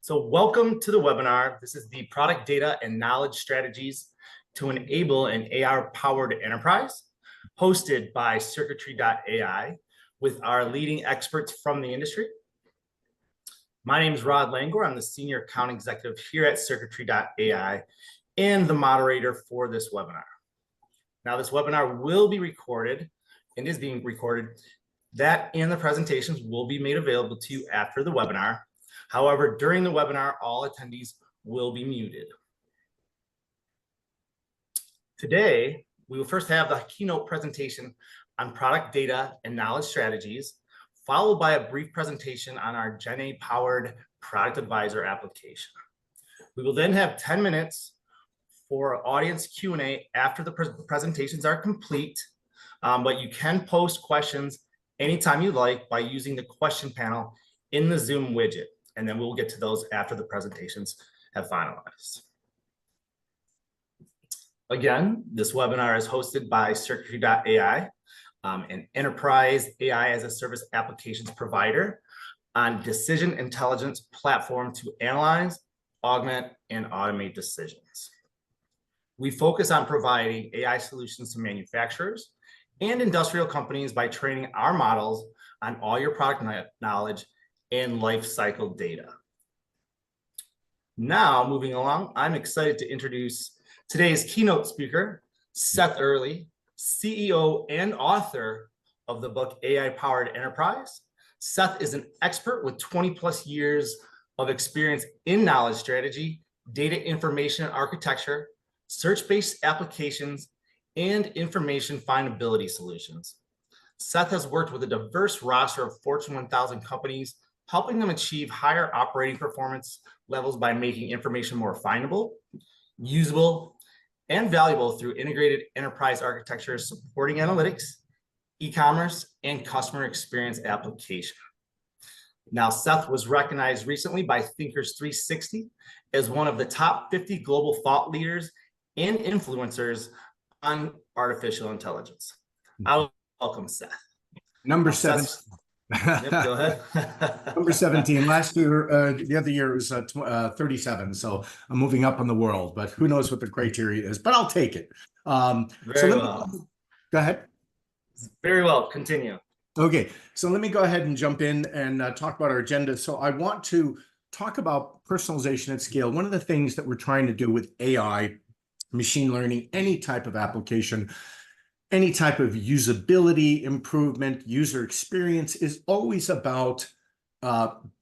So welcome to the webinar. This is the product data and knowledge strategies to enable an AI-powered enterprise, hosted by Circuitry.ai with our leading experts from the industry. My name is Rod Langor. I'm the Senior Account Executive here at Circuitry.ai and the moderator for this webinar. Now, this webinar will be recorded and is being recorded. That and the presentations will be made available to you after the webinar. However, during the webinar, all attendees will be muted. Today, we will first have the keynote presentation on product data and knowledge strategies, followed by a brief presentation on our GenA-powered product advisor application. We will then have 10 minutes for audience Q&A after the presentations are complete, but you can post questions anytime you like by using the question panel in the Zoom widget, and then we'll get to those after the presentations have finalized. Again, this webinar is hosted by Circuitry.ai, an enterprise AI as a service applications provider on decision intelligence platform to analyze, augment, and automate decisions. We focus on providing AI solutions to manufacturers and industrial companies by training our models on all your product knowledge and life cycle data. Now, moving along, I'm excited to introduce today's keynote speaker, Seth Earley, CEO and author of the book AI-Powered Enterprise. Seth is an expert with 20+ years of experience in knowledge strategy, data information architecture, search-based applications, and information findability solutions. Seth has worked with a diverse roster of Fortune 1000 companies, helping them achieve higher operating performance levels by making information more findable, usable, and valuable through integrated enterprise architecture supporting analytics, e-commerce, and customer experience application. Now, Seth was recognized recently by Thinkers 360 as one of the top 50 global thought leaders and influencers on artificial intelligence. I will welcome Seth. Number 7. Yep, go ahead. Number 17. Last year, the other year was 37. So I'm moving up in the world, but who knows what the criteria is, but I'll take it. Very well. Go ahead. Very well. Continue. Okay. So let me go ahead and jump in and talk about our agenda. So I want to talk about personalization at scale. One of the things that we're trying to do with AI, machine learning, any type of application, any type of usability improvement, user experience is always about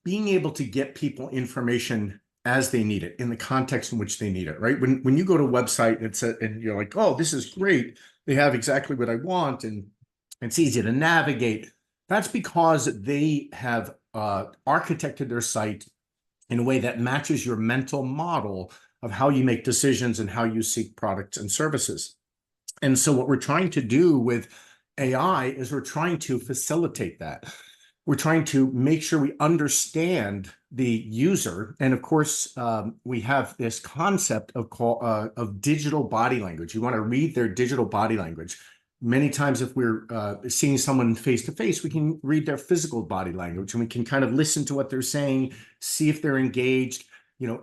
being able to get people information as they need it in the context in which they need it, right? When you go to a website and you're like, oh, this is great. They have exactly what I want and it's easy to navigate. That's because they have architected their site in a way that matches your mental model of how you make decisions and how you seek products and services. And so what we're trying to do with AI is we're trying to facilitate that. We're trying to make sure we understand the user. And of course, we have this concept of digital body language. You want to read their digital body language. Many times if we're seeing someone face to face, we can read their physical body language and we can kind of listen to what they're saying, see if they're engaged,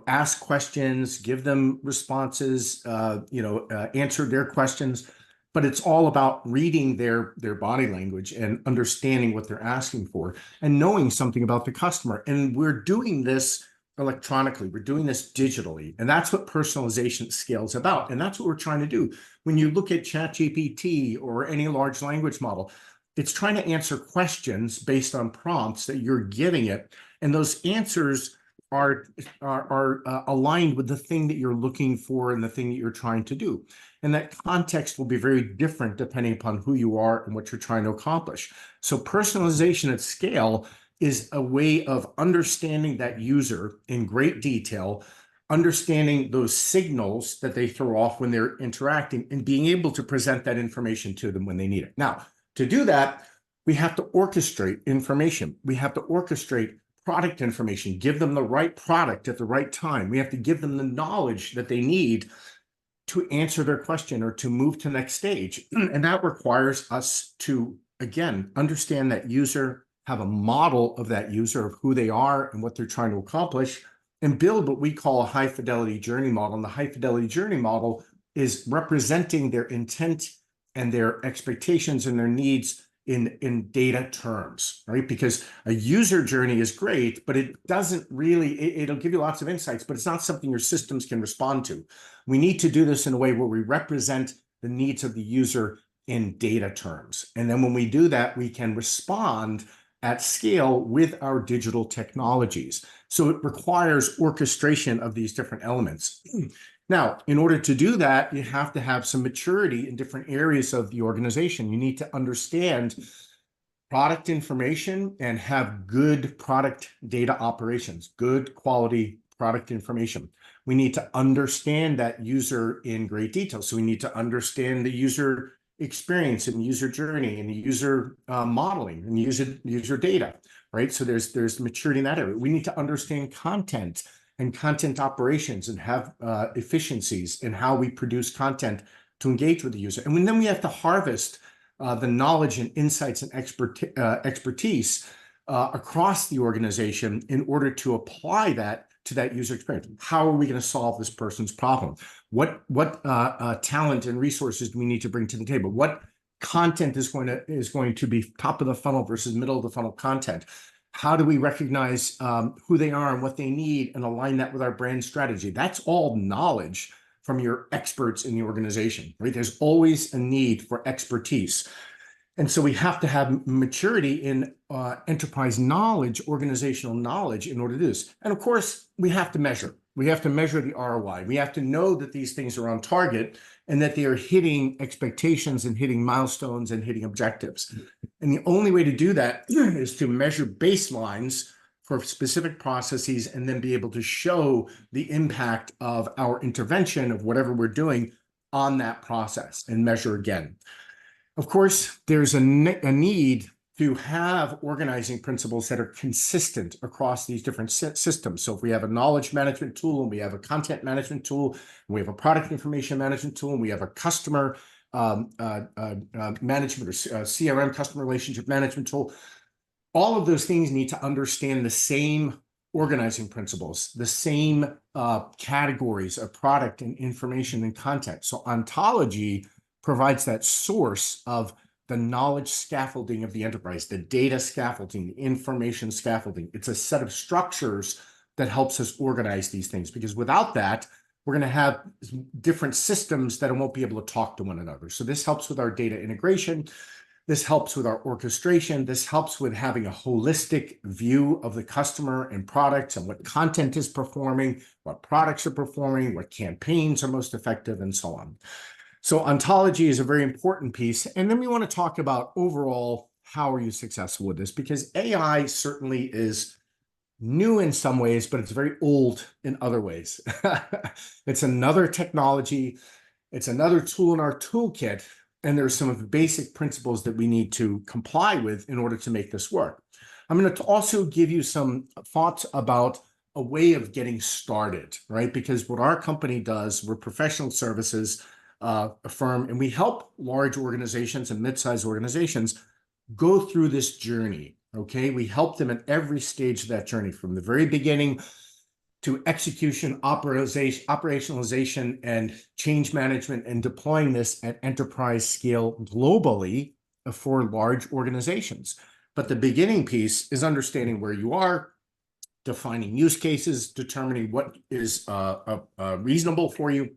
ask questions, give them responses, answer their questions. But it's all about reading their body language and understanding what they're asking for and knowing something about the customer. And we're doing this electronically. We're doing this digitally. And that's what personalization at scale is about. And that's what we're trying to do. When you look at ChatGPT or any large language model, it's trying to answer questions based on prompts that you're giving it. And those answers are aligned with the thing that you're looking for and the thing that you're trying to do. And that context will be very different depending upon who you are and what you're trying to accomplish. So personalization at scale is a way of understanding that user in great detail, understanding those signals that they throw off when they're interacting, and being able to present that information to them when they need it. Now, to do that, we have to orchestrate information. We have to orchestrate product information, give them the right product at the right time. We have to give them the knowledge that they need to answer their question or to move to the next stage. And that requires us to, again, understand that user, have a model of that user, of who they are and what they're trying to accomplish, and build what we call a high fidelity journey model. And the high fidelity journey model is representing their intent and their expectations and their needs in data terms, right? Because a user journey is great, but it doesn't really, it'll give you lots of insights, but it's not something your systems can respond to. We need to do this in a way where we represent the needs of the user in data terms. And then when we do that, we can respond at scale with our digital technologies. So it requires orchestration of these different elements. Now, in order to do that, you have to have some maturity in different areas of the organization. You need to understand product information and have good product data operations, good quality product information. We need to understand that user in great detail. So we need to understand the user experience and user journey and user modeling and user data, right? So there's maturity in that area. We need to understand content and content operations and have efficiencies in how we produce content to engage with the user. And then we have to harvest the knowledge and insights and expertise across the organization in order to apply that to that user experience. How are we going to solve this person's problem? What talent and resources do we need to bring to the table? What content is going to be top of the funnel versus middle of the funnel content? How do we recognize who they are and what they need and align that with our brand strategy? That's all knowledge from your experts in the organization, right? There's always a need for expertise. And so we have to have maturity in enterprise knowledge, organizational knowledge in order to do this. And of course, we have to measure. We have to measure the ROI. We have to know that these things are on target and that they are hitting expectations and hitting milestones and hitting objectives. And the only way to do that is to measure baselines for specific processes and then be able to show the impact of our intervention of whatever we're doing on that process and measure again. Of course, there's a need to have organizing principles that are consistent across these different systems. So if we have a knowledge management tool and we have a content management tool, and we have a product information management tool, and we have a customer management or CRM, customer relationship management tool, all of those things need to understand the same organizing principles, the same categories of product and information and content. So ontology provides that source of the knowledge scaffolding of the enterprise, the data scaffolding, the information scaffolding. It's a set of structures that helps us organize these things, because without that, we're going to have different systems that won't be able to talk to one another. So this helps with our data integration. This helps with our orchestration. This helps with having a holistic view of the customer and products and what content is performing, what products are performing, what campaigns are most effective, and so on. So ontology is a very important piece. And then we want to talk about overall, how are you successful with this? Because AI certainly is new in some ways, but it's very old in other ways. It's another technology. It's another tool in our toolkit. And there's some of the basic principles that we need to comply with in order to make this work. I'm going to also give you some thoughts about a way of getting started, right? Because what our company does, we're professional services a firm, and we help large organizations and mid-sized organizations go through this journey, okay? We help them at every stage of that journey, from the very beginning to execution, operationalization, and change management, and deploying this at enterprise scale globally for large organizations. But the beginning piece is understanding where you are, defining use cases, determining what is reasonable for you,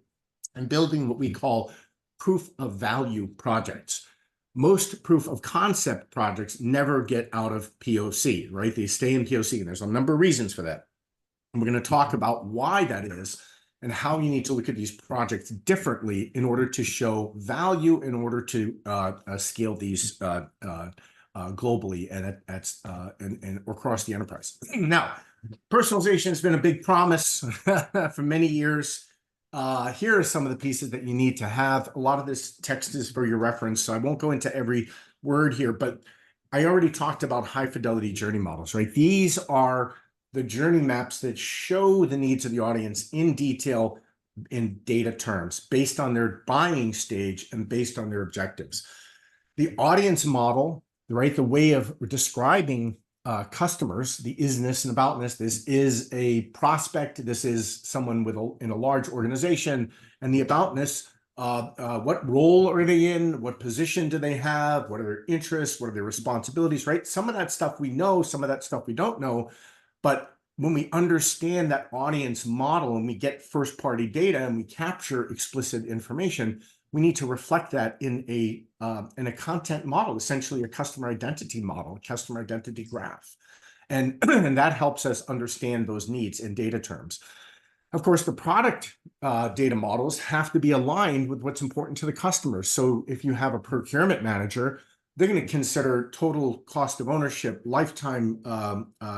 and building what we call proof of value projects. Most proof of concept projects never get out of POC, right? They stay in POC, and there's a number of reasons for that. And we're going to talk about why that is and how you need to look at these projects differently in order to show value, in order to scale these globally and across the enterprise. Now, personalization has been a big promise for many years. Here are some of the pieces that you need to have. A lot of this text is for your reference, so I won't go into every word here, but I already talked about high fidelity journey models, right? These are the journey maps that show the needs of the audience in detail in data terms, based on their buying stage and based on their objectives. The audience model, right? The way of describing customers, the isness and aboutness. This is a prospect. This is someone in a large organization. And the aboutness, what role are they in? What position do they have? What are their interests? What are their responsibilities, right? Some of that stuff we know, some of that stuff we don't know. But when we understand that audience model and we get first-party data and we capture explicit information, we need to reflect that in a content model, essentially a customer identity model, a customer identity graph. And, and that helps us understand those needs in data terms. Of course, the product data models have to be aligned with what's important to the customers. So if you have a procurement manager, they're going to consider total cost of ownership, lifetime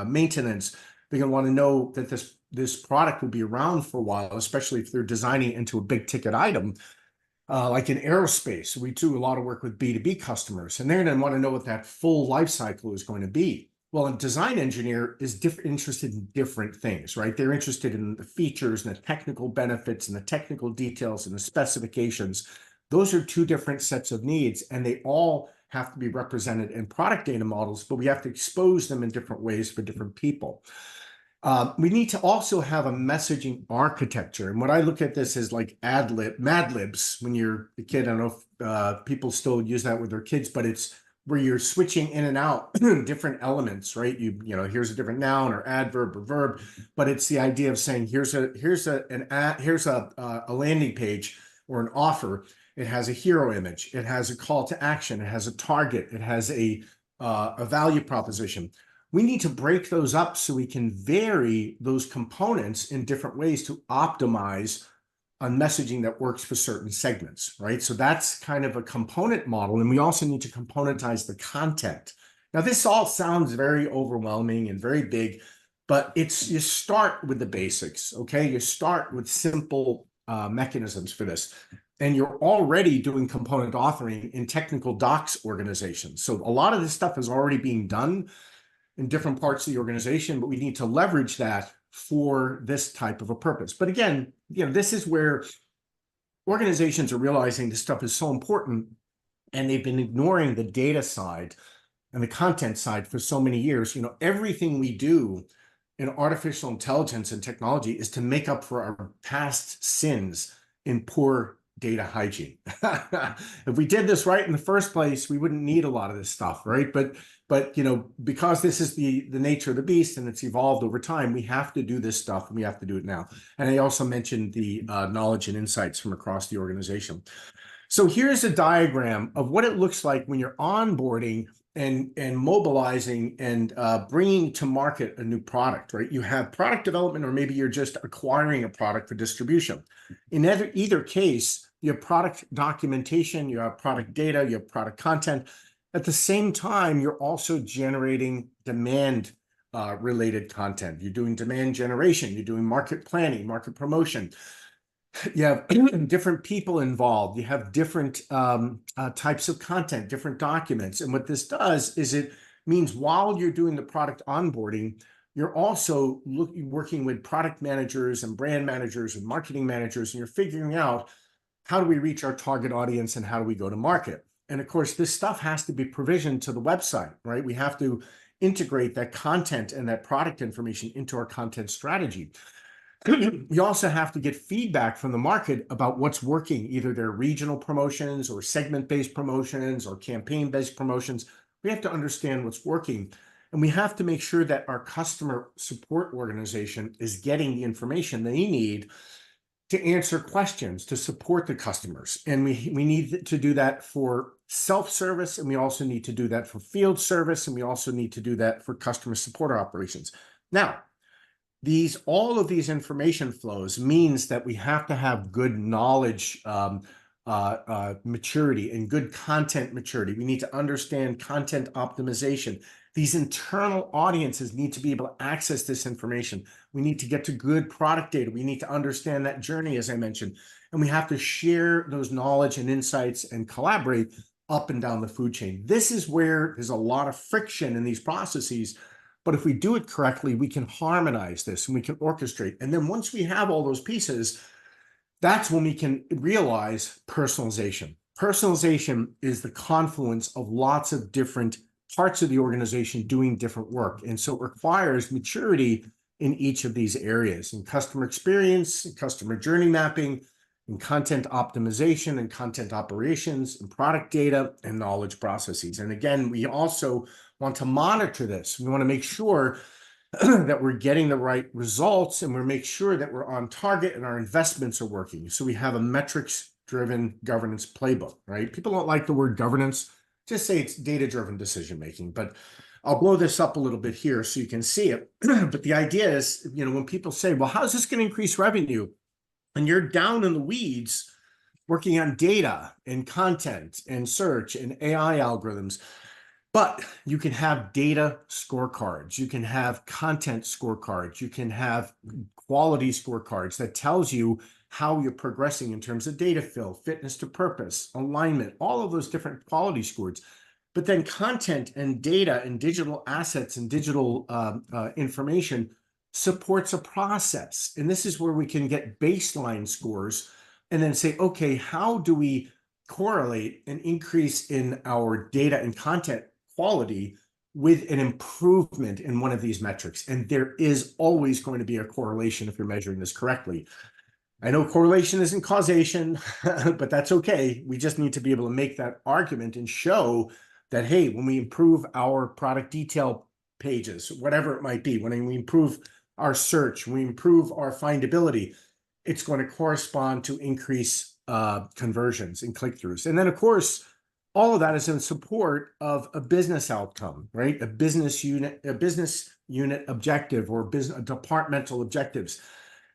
maintenance. They're going to want to know that this product will be around for a while, especially if they're designing into a big ticket item. Like in aerospace, we do a lot of work with B2B customers, and they're going to want to know what that full life cycle is going to be. Well, a design engineer is interested in different things, right? They're interested in the features and the technical benefits and the technical details and the specifications. Those are two different sets of needs, and they all have to be represented in product data models, but we have to expose them in different ways for different people. We need to also have a messaging architecture. And what I look at this is like Mad Libs when you're a kid. I don't know if people still use that with their kids, but it's where you're switching in and out different elements, right? You know, here's a different noun or adverb or verb, but it's the idea of saying here's a landing page or an offer. It has a hero image. It has a call to action. It has a target. It has a value proposition. We need to break those up so we can vary those components in different ways to optimize on messaging that works for certain segments, right? So that's kind of a component model. And we also need to componentize the content. Now, this all sounds very overwhelming and very big, but you start with the basics, okay? You start with simple mechanisms for this. And you're already doing component authoring in technical docs organizations. So a lot of this stuff is already being done in different parts of the organization, but we need to leverage that for this type of a purpose. But again, you know, this is where organizations are realizing this stuff is so important, and they've been ignoring the data side and the content side for so many years. You know, everything we do in artificial intelligence and technology is to make up for our past sins in poor data hygiene. If we did this right in the first place, we wouldn't need a lot of this stuff, right? But you know, because this is the nature of the beast and it's evolved over time, we have to do this stuff and we have to do it now. And I also mentioned the knowledge and insights from across the organization. So here's a diagram of what it looks like when you're onboarding and mobilizing and bringing to market a new product, right? You have product development, or maybe you're just acquiring a product for distribution. In either case, you have product documentation, you have product data, you have product content. At the same time, you're also generating demand related content. You're doing demand generation, you're doing market planning, market promotion. You have different people involved. You have different types of content, different documents. And what this does is it means while you're doing the product onboarding, you're also working with product managers and brand managers and marketing managers, and you're figuring out how do we reach our target audience and how do we go to market. And of course, this stuff has to be provisioned to the website, right? We have to integrate that content and that product information into our content strategy. We also have to get feedback from the market about what's working, either their regional promotions or segment-based promotions or campaign-based promotions. We have to understand what's working. And we have to make sure that our customer support organization is getting the information they need to answer questions, to support the customers. And we need to do that for self-service, and we also need to do that for field service, and we also need to do that for customer support operations. Now, all of these information flows means that we have to have good knowledge maturity and good content maturity. We need to understand content optimization. These internal audiences need to be able to access this information. We need to get to good product data. We need to understand that journey, as I mentioned, and we have to share those knowledge and insights and collaborate up and down the food chain. This is where there's a lot of friction in these processes. But if we do it correctly, we can harmonize this and we can orchestrate. And then once we have all those pieces, that's when we can realize personalization. Personalization is the confluence of lots of different parts of the organization doing different work. And so it requires maturity in each of these areas, in customer experience, in customer journey mapping, in content optimization and content operations, and product data and knowledge processes. And again, we also want to monitor this. We want to make sure that we're getting the right results, and we make sure that we're on target and our investments are working. So we have a metrics-driven governance playbook, right? People don't like the word governance. Just say it's data-driven decision-making, but I'll blow this up a little bit here so you can see it. But the idea is, when people say, well, how's this going to increase revenue? And you're down in the weeds working on data and content and search and AI algorithms. But you can have data scorecards, you can have content scorecards, you can have quality scorecards that tells you how you're progressing in terms of data fill, fitness to purpose, alignment, all of those different quality scores. But then content and data and digital assets and digital information supports a process. And this is where we can get baseline scores and then say, okay, how do we correlate an increase in our data and content quality with an improvement in one of these metrics? And there is always going to be a correlation if you're measuring this correctly. I know correlation isn't causation, but that's okay. We just need to be able to make that argument and show that, hey, when we improve our product detail pages, whatever it might be, when we improve our search, we improve our findability, it's going to correspond to increase conversions and click-throughs. And then, of course, all of that is in support of a business outcome, right? A business unit objective or departmental objectives.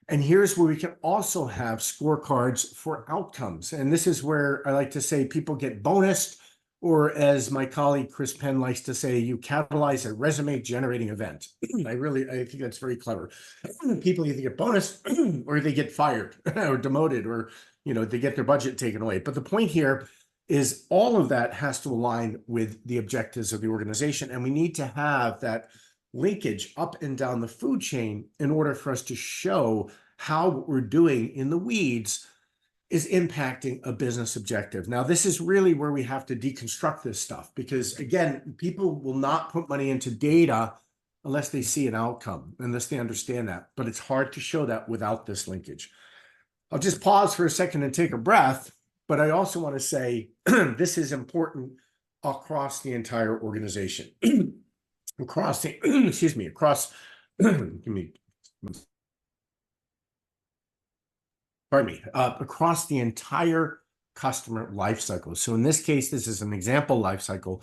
And here's where we can also have scorecards for outcomes. And this is where I like to say people get bonused, or as my colleague Chris Penn likes to say, you catalyze a resume generating event. I think that's very clever. People either get bonus or they get fired or demoted, or they get their budget taken away. But the point here is all of that has to align with the objectives of the organization. And we need to have that linkage up and down the food chain in order for us to show how what we're doing in the weeds is impacting a business objective. Now, this is really where we have to deconstruct this stuff, because again, people will not put money into data unless they see an outcome, unless they understand that. But it's hard to show that without this linkage. I'll just pause for a second and take a breath. But I also want to say this is important across the entire organization. Across, across the entire customer lifecycle. So in this case, this is an example lifecycle.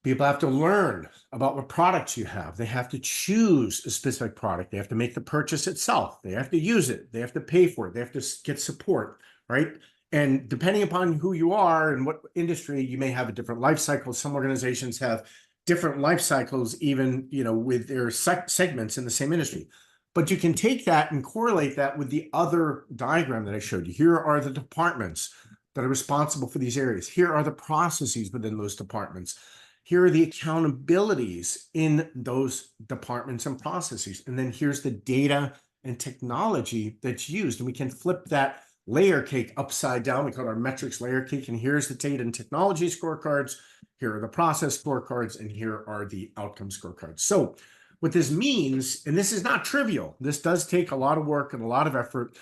People have to learn about what products you have. They have to choose a specific product. They have to make the purchase itself. They have to use it. They have to pay for it. They have to get support, right? And depending upon who you are and what industry, you may have a different life cycle. Some organizations have different life cycles, even with their segments in the same industry. But you can take that and correlate that with the other diagram that I showed you. Here are the departments that are responsible for these areas. Here are the processes within those departments. Here are the accountabilities in those departments and processes. And then here's the data and technology that's used. And we can flip that layer cake upside down. We call it our metrics layer cake. And here's the data and technology scorecards. Here are the process scorecards. And here are the outcome scorecards. So what this means, and this is not trivial, this does take a lot of work and a lot of effort.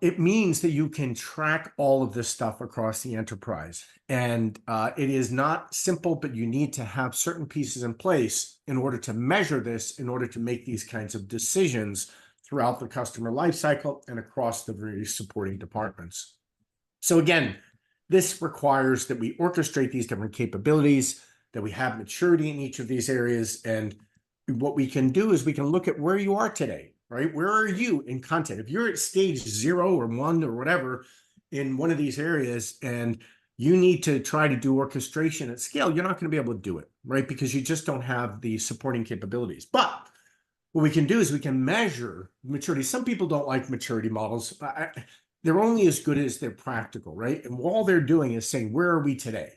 It means that you can track all of this stuff across the enterprise. And it is not simple, but you need to have certain pieces in place in order to measure this, in order to make these kinds of decisions throughout the customer lifecycle and across the various supporting departments. So again, this requires that we orchestrate these different capabilities, that we have maturity in each of these areas. And what we can do is we can look at where you are today, right? Where are you in content? If you're at stage 0 or 1 or whatever in one of these areas, and you need to try to do orchestration at scale, you're not going to be able to do it, right? Because you just don't have the supporting capabilities. But what we can do is we can measure maturity. Some people don't like maturity models. They're only as good as they're practical, right? And all they're doing is saying, where are we today?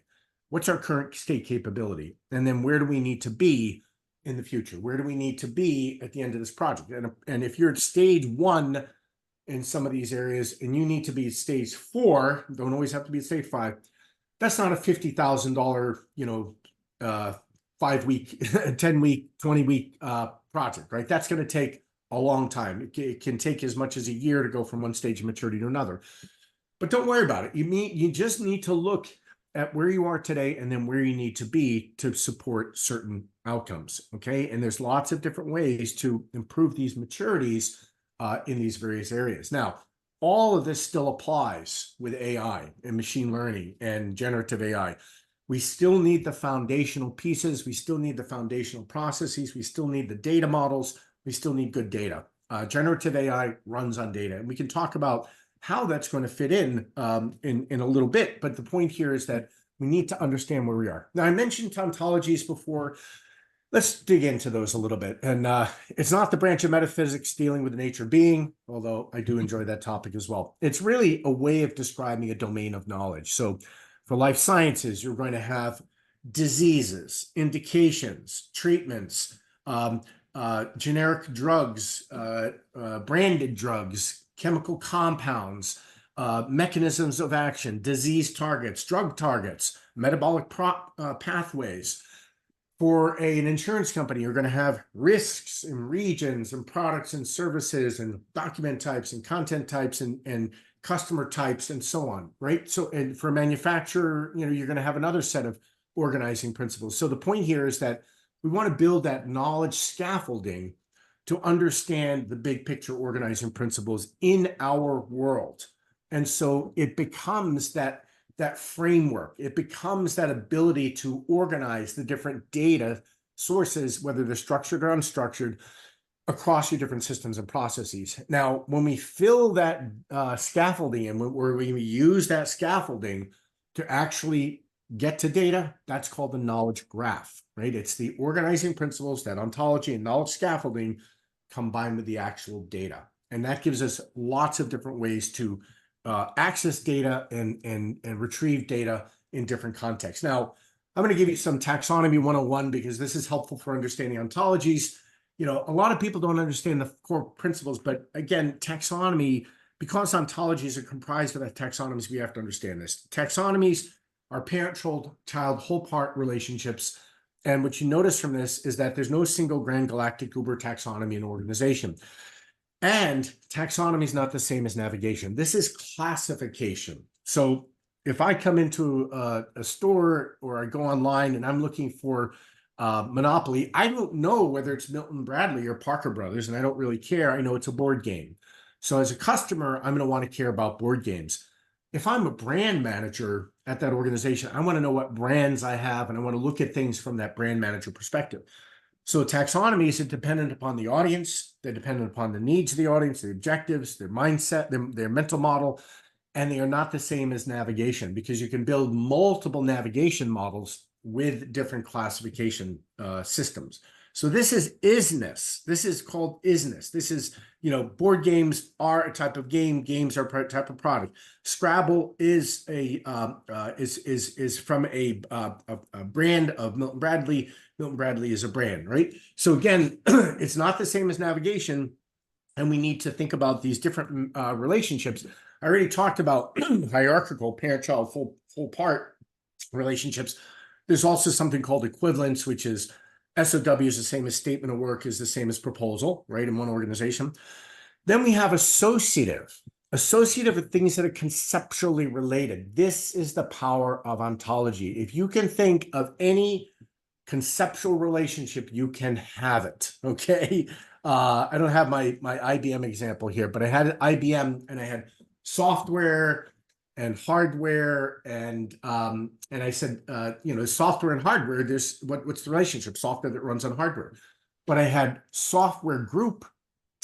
What's our current state capability? And then where do we need to be in the future? Where do we need to be at the end of this project? And if you're at stage 1 in some of these areas and you need to be at stage 4, don't always have to be at stage 5, that's not a $50,000, 5-week, 10-week, 20-week project, right? That's going to take a long time. It can take as much as a year to go from one stage of maturity to another. But don't worry about it. You just need to look at where you are today and then where you need to be to support certain outcomes, okay? And there's lots of different ways to improve these maturities in these various areas. Now, all of this still applies with AI and machine learning and generative AI. We still need the foundational pieces. We still need the foundational processes. We still need the data models. We still need good data. Generative AI runs on data, and we can talk about how that's going to fit in a little bit. But the point here is that we need to understand where we are. Now, I mentioned ontologies before. Let's dig into those a little bit. And it's not the branch of metaphysics dealing with the nature of being, although I do enjoy that topic as well. It's really a way of describing a domain of knowledge. So for life sciences, you're going to have diseases, indications, treatments, generic drugs, branded drugs, chemical compounds, mechanisms of action, disease targets, drug targets, metabolic pathways. For an insurance company, you're going to have risks and regions and products and services and document types and content types and customer types and so on, right? So, and for a manufacturer, you're going to have another set of organizing principles. So the point here is that we want to build that knowledge scaffolding to understand the big picture organizing principles in our world. And so it becomes that framework. It becomes that ability to organize the different data sources, whether they're structured or unstructured, across your different systems and processes. Now, when we fill that scaffolding and where we use that scaffolding to actually get to data, that's called the knowledge graph, right? It's the organizing principles, that ontology and knowledge scaffolding combined with the actual data. And that gives us lots of different ways to access data and retrieve data in different contexts. Now, I'm going to give you some taxonomy 101 because this is helpful for understanding ontologies. A lot of people don't understand the core principles, but again, taxonomy, because ontologies are comprised of taxonomies, we have to understand this. Taxonomies are parent-child whole part relationships. And what you notice from this is that there's no single grand galactic uber taxonomy in an organization. And taxonomy is not the same as navigation. This is classification. So if I come into a store or I go online and I'm looking for Monopoly, I don't know whether it's Milton Bradley or Parker Brothers, and I don't really care. I know it's a board game. So as a customer, I'm going to want to care about board games. If I'm a brand manager at that organization, I want to know what brands I have, and I want to look at things from that brand manager perspective. So taxonomies are dependent upon the audience. They're dependent upon the needs of the audience, their objectives, their mindset, their mental model, and they are not the same as navigation because you can build multiple navigation models with different classification systems. So this is isness. This is called isness. This is, board games are a type of game. Games are a type of product. Scrabble is is from a brand of Milton Bradley. Milton Bradley is a brand, right? So again, it's not the same as navigation, and we need to think about these different relationships. I already talked about hierarchical parent-child full part relationships. There's also something called equivalence, which is SOW is the same as statement of work, is the same as proposal, right, in one organization. Then we have associative. Associative are things that are conceptually related. This is the power of ontology. If you can think of any conceptual relationship, you can have it, okay? I don't have my IBM example here, but I had IBM and I had software and hardware, and I said, software and hardware, there's what's the relationship? Software that runs on hardware. But I had software group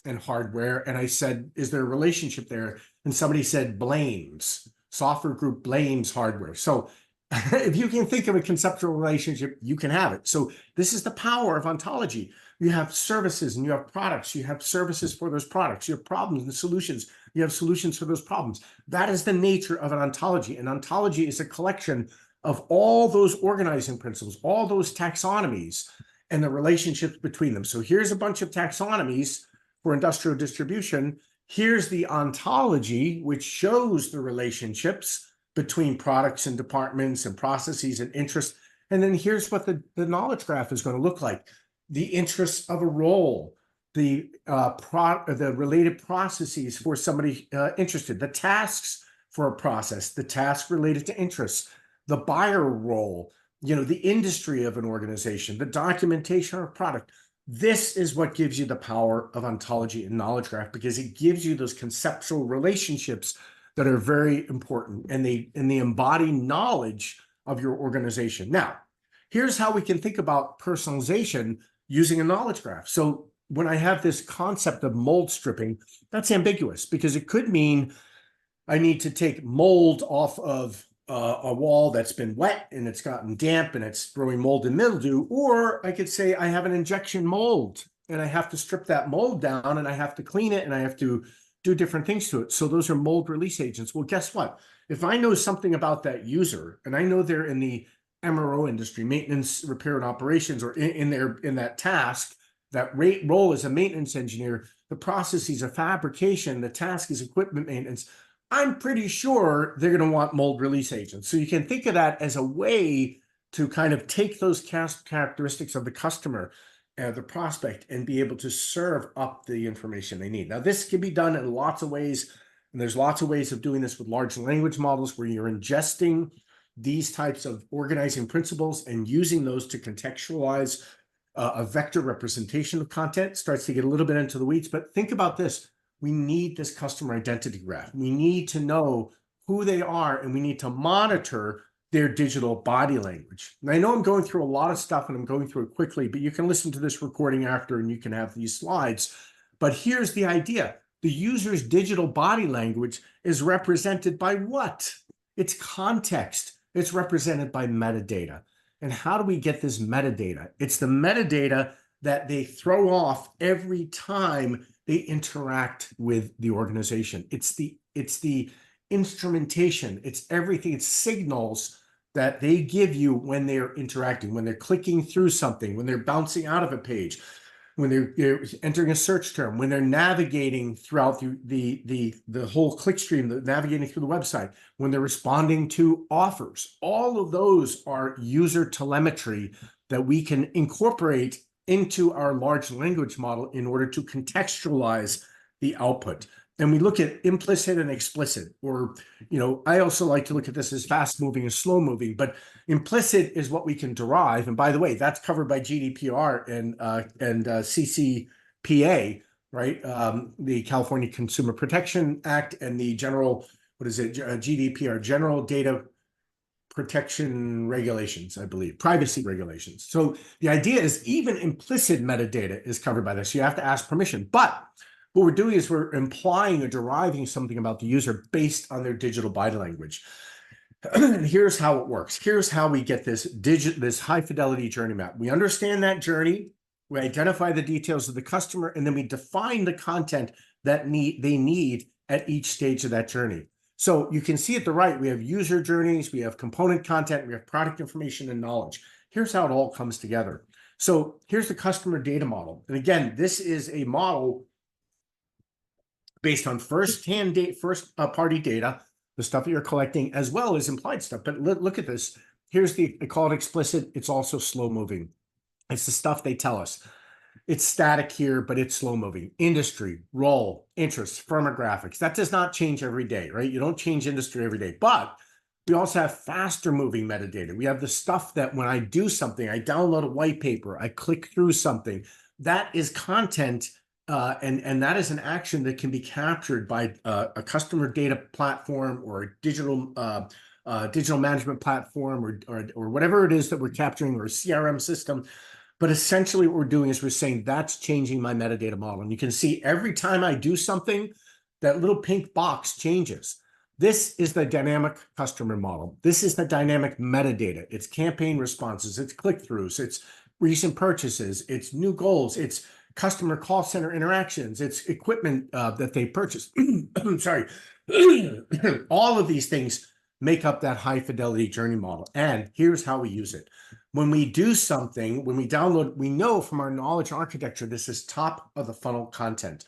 and hardware, and I said, is there a relationship there? And somebody said blames. Software group blames hardware. So if you can think of a conceptual relationship, you can have it. So this is the power of ontology. You have services and you have products. You have services for those products. You have problems and solutions. You have solutions for those problems. That is the nature of an ontology. An ontology is a collection of all those organizing principles, all those taxonomies, and the relationships between them. So here's a bunch of taxonomies for industrial distribution. Here's the ontology, which shows the relationships between products and departments and processes and interests. And then here's what the knowledge graph is going to look like. The interests of a role, the related processes for somebody interested, the tasks for a process, the task related to interests, the buyer role, the industry of an organization, the documentation of a product. This is what gives you the power of ontology and knowledge graph, because it gives you those conceptual relationships that are very important, and they embody knowledge of your organization. Now, here's how we can think about personalization using a knowledge graph. So when I have this concept of mold stripping, that's ambiguous, because it could mean I need to take mold off of a wall that's been wet and it's gotten damp and it's growing mold and mildew, or I could say I have an injection mold and I have to strip that mold down and I have to clean it and I have to do different things to it. So those are mold release agents. Well, guess what? If I know something about that user and I know they're in the MRO industry, maintenance, repair, and operations, or in that task, that role as a maintenance engineer, the processes of fabrication, the task is equipment maintenance, I'm pretty sure they're going to want mold release agents. So you can think of that as a way to kind of take those characteristics of the customer, the prospect, and be able to serve up the information they need. Now, this can be done in lots of ways, and there's lots of ways of doing this with large language models where you're ingesting these types of organizing principles and using those to contextualize a vector representation of content. Starts to get a little bit into the weeds, but think about this. We need this customer identity graph. We need to know who they are, and we need to monitor their digital body language. And I know I'm going through a lot of stuff and I'm going through it quickly, but you can listen to this recording after and you can have these slides. But here's the idea. The user's digital body language is represented by what? It's context. It's represented by metadata. And how do we get this metadata? It's the metadata that they throw off every time they interact with the organization. It's the instrumentation. It's everything. It's signals that they give you when they're interacting, when they're clicking through something, when they're bouncing out of a page, when they're entering a search term, when they're navigating throughout the whole click stream, navigating through the website, when they're responding to offers. All of those are user telemetry that we can incorporate into our large language model in order to contextualize the output. And we look at implicit and explicit, or, I also like to look at this as fast moving and slow moving, but implicit is what we can derive. And by the way, that's covered by GDPR and CCPA, right? The California Consumer Protection Act and the GDPR, General Data Protection Regulations, I believe, privacy regulations. So the idea is even implicit metadata is covered by this. You have to ask permission. But what we're doing is we're implying or deriving something about the user based on their digital body language. And here's how it works. Here's how we get this high fidelity journey map. We understand that journey. We identify the details of the customer, and then we define the content that they need at each stage of that journey. So you can see at the right, we have user journeys, we have component content, we have product information and knowledge. Here's how it all comes together. So here's the customer data model. And again, this is a model based on first-party data, the stuff that you're collecting, as well as implied stuff. But look at this. Here's I call it explicit. It's also slow moving. It's the stuff they tell us. It's static here, but it's slow moving. Industry, role, interest, firmographics. That does not change every day, right? You don't change industry every day, but we also have faster moving metadata. We have the stuff that when I do something, I download a white paper, I click through something, that is content, and that is an action that can be captured by a customer data platform or a digital management platform or whatever it is that we're capturing, or a CRM system. But essentially what we're doing is we're saying that's changing my metadata model. And you can see every time I do something, that little pink box changes. This is the dynamic customer model. This is the dynamic metadata. It's campaign responses, it's click-throughs, it's recent purchases, it's new goals, it's customer call center interactions, it's equipment that they purchased. Sorry. All of these things make up that high fidelity journey model. And here's how we use it. When we do something, when we download, we know from our knowledge architecture, this is top of the funnel content.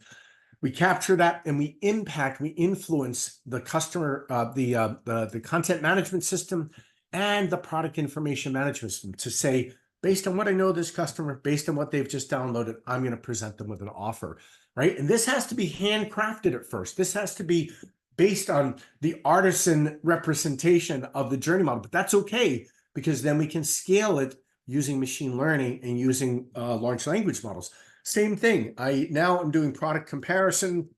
We capture that and we influence the customer, the content management system and the product information management system to say, based on what I know of this customer, based on what they've just downloaded, I'm going to present them with an offer, right? And this has to be handcrafted at first. This has to be based on the artisan representation of the journey model, but that's okay, because then we can scale it using machine learning and using large language models. Same thing. Now I'm doing product comparison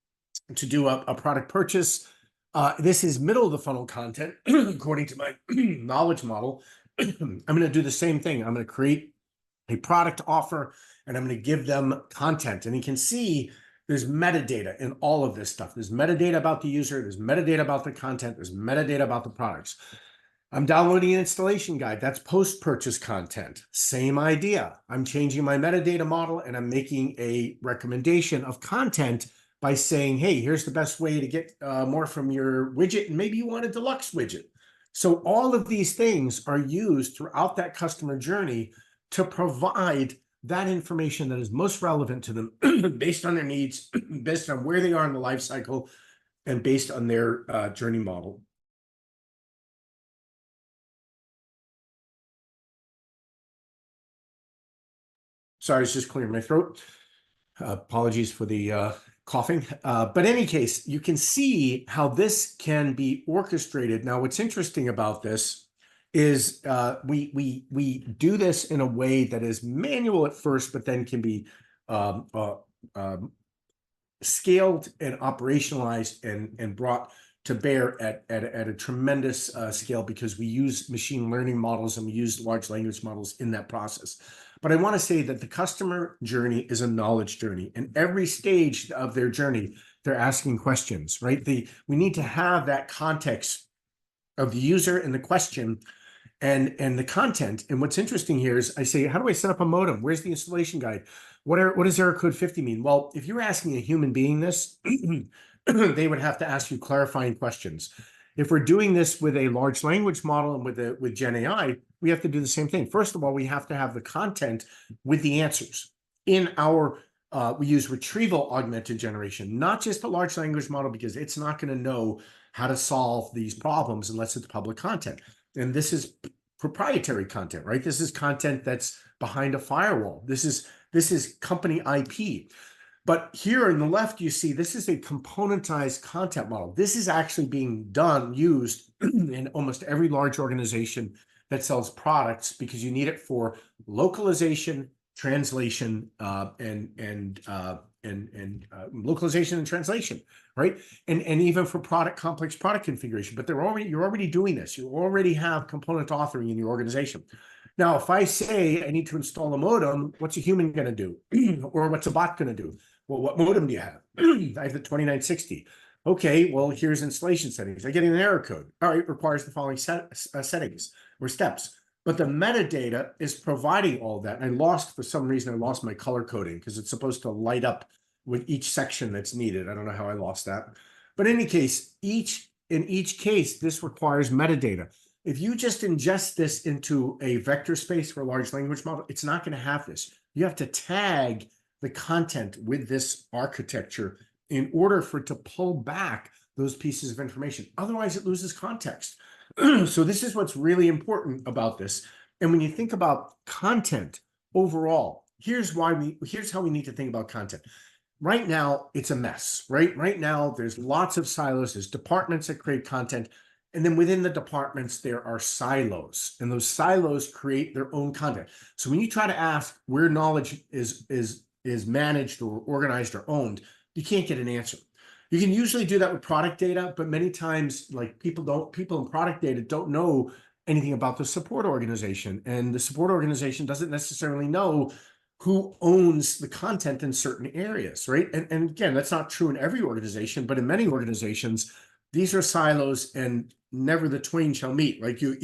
to do a product purchase. This is middle of the funnel content, according to my knowledge model. I'm going to do the same thing. I'm going to create a product offer, and I'm going to give them content. And you can see there's metadata in all of this stuff. There's metadata about the user. There's metadata about the content. There's metadata about the products. I'm downloading an installation guide. That's post-purchase content. Same idea. I'm changing my metadata model, and I'm making a recommendation of content by saying, hey, here's the best way to get more from your widget, and maybe you want a deluxe widget. So all of these things are used throughout that customer journey to provide that information that is most relevant to them based on their needs, based on where they are in the life cycle, and based on their journey model. Sorry, it's just clearing my throat. Apologies for the coughing. But in any case, you can see how this can be orchestrated. Now, what's interesting about this is we do this in a way that is manual at first, but then can be scaled and operationalized and brought to bear at a tremendous scale, because we use machine learning models and we use large language models in that process. But I want to say that the customer journey is a knowledge journey, and every stage of their journey, they're asking questions, right? We need to have that context of the user and the question and the content. And what's interesting here is I say, how do I set up a modem? Where's the installation guide? What does error code 50 mean? Well, if you're asking a human being this, they would have to ask you clarifying questions. If we're doing this with a large language model and with Gen AI, we have to do the same thing. First of all, we have to have the content with the answers. In our, we use retrieval augmented generation, not just a large language model, because it's not going to know how to solve these problems unless it's public content. And this is proprietary content, right? This is content that's behind a firewall. This is company IP. But here on the left, you see this is a componentized content model. This is actually being used in almost every large organization that sells products, because you need it for localization, translation, and localization and translation, right? And even for complex product configuration. But you're already doing this. You already have component authoring in your organization. Now, if I say I need to install a modem, what's a human going to do? Or what's a bot going to do? Well, what modem do you have? I have the 2960. Okay, well, here's installation settings. I get an error code. All right, requires the following settings or steps. But the metadata is providing all that. And for some reason, I lost my color coding, because it's supposed to light up with each section that's needed. I don't know how I lost that. But in any case, in each case, this requires metadata. If you just ingest this into a vector space for a large language model, it's not going to have this. You have to tag the content with this architecture in order for it to pull back those pieces of information. Otherwise, it loses context. So this is what's really important about this. And when you think about content overall, here's how we need to think about content. Right now, it's a mess, right? Right now, there's lots of silos. There's departments that create content. And then within the departments, there are silos, and those silos create their own content. So when you try to ask where knowledge is managed or organized or owned, you can't get an answer. You can usually do that with product data, but many times, like people in product data don't know anything about the support organization, and the support organization doesn't necessarily know who owns the content in certain areas, right? And again, that's not true in every organization, but in many organizations, these are silos, and never the twain shall meet. Like you're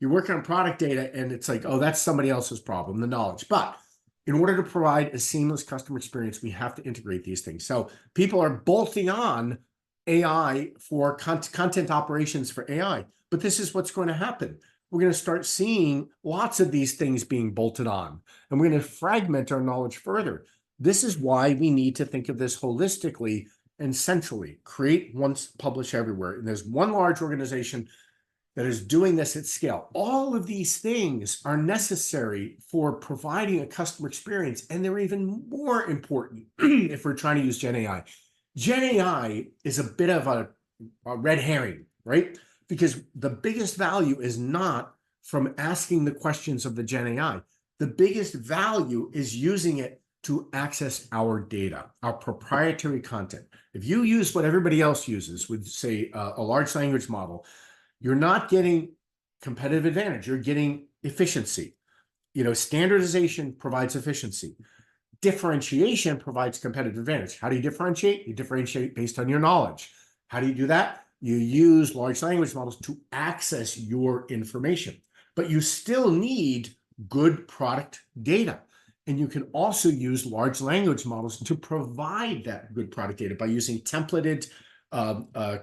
working on product data, and it's like, oh, that's somebody else's problem, the knowledge. But in order to provide a seamless customer experience, we have to integrate these things. So people are bolting on AI for content operations for AI, but this is what's going to happen. We're going to start seeing lots of these things being bolted on, and we're going to fragment our knowledge further. This is why we need to think of this holistically and centrally. Create once, publish everywhere. And there's one large organization that is doing this at scale. All of these things are necessary for providing a customer experience, and they're even more important if we're trying to use Gen AI. Gen AI is a bit of a red herring, right? Because the biggest value is not from asking the questions of the Gen AI. The biggest value is using it to access our data, our proprietary content. If you use what everybody else uses with, say, a large language model, you're not getting competitive advantage. You're getting efficiency. Standardization provides efficiency. Differentiation provides competitive advantage. How do you differentiate? You differentiate based on your knowledge. How do you do that? You use large language models to access your information, but you still need good product data. And you can also use large language models to provide that good product data by using templated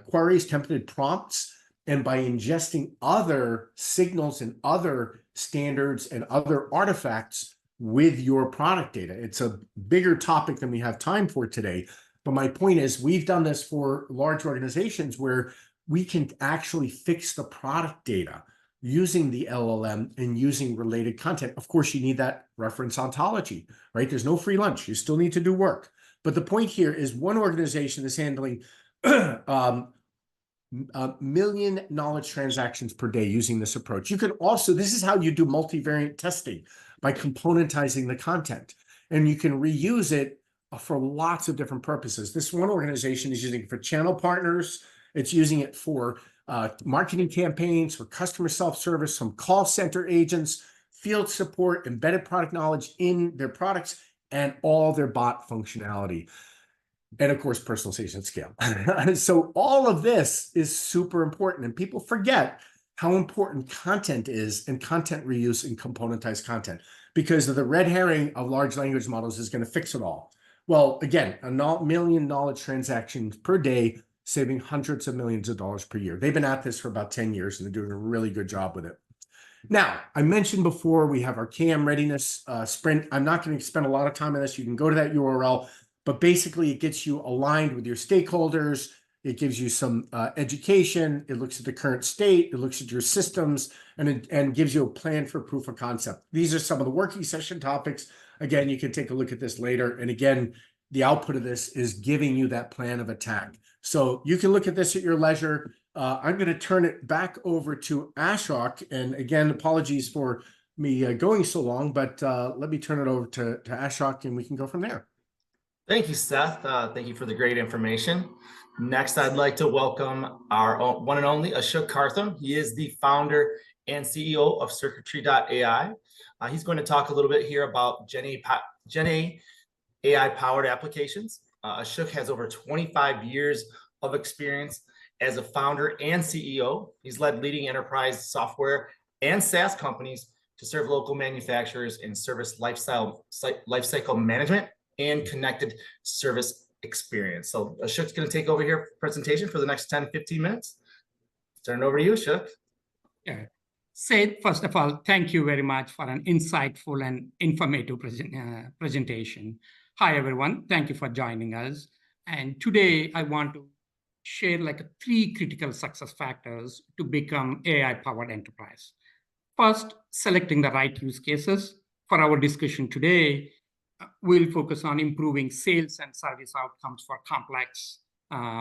queries, templated prompts, and by ingesting other signals and other standards and other artifacts with your product data. It's a bigger topic than we have time for today. But my point is, we've done this for large organizations where we can actually fix the product data using the LLM and using related content. Of course, you need that reference ontology, right? There's no free lunch. You still need to do work. But the point here is one organization is handling a million knowledge transactions per day using this approach. You can also, this is how you do multivariate testing, by componentizing the content. And you can reuse it for lots of different purposes. This one organization is using it for channel partners. It's using it for marketing campaigns, for customer self-service, some call center agents, field support, embedded product knowledge in their products, and all their bot functionality. And of course, personalization at scale. So all of this is super important, and people forget how important content is, and content reuse and componentized content, because the red herring of large language models is going to fix it all. Well, again, a million knowledge transactions per day, saving hundreds of millions of dollars per year. They've been at this for about 10 years, and they're doing a really good job with it. Now, I mentioned before, we have our KM readiness sprint. I'm not going to spend a lot of time on this. You can go to that URL, but basically it gets you aligned with your stakeholders. It gives you some education. It looks at the current state. It looks at your systems, and gives you a plan for proof of concept. These are some of the working session topics. Again, you can take a look at this later. And again, the output of this is giving you that plan of attack. So you can look at this at your leisure. I'm going to turn it back over to Ashok. And again, apologies for me going so long, but let me turn it over to Ashok, and we can go from there. Thank you, Seth. Thank you for the great information. Next, I'd like to welcome our one and only Ashok Kartham. He is the founder and CEO of Circuitry.ai. He's going to talk a little bit here about Gen AI-powered applications. Ashok has over 25 years of experience as a founder and CEO. He's led leading enterprise software and SaaS companies to serve local manufacturers in service lifecycle management and connected service experience. So Ashok's going to take over here presentation for the next 10 to 15 minutes. Turn it over to you, Ashok. Yeah. Seth, first of all, thank you very much for an insightful and informative presentation. Hi, everyone. Thank you for joining us. And today I want to share like 3 critical success factors to become AI-powered enterprise. First, selecting the right use cases. For our discussion today, we'll focus on improving sales and service outcomes for complex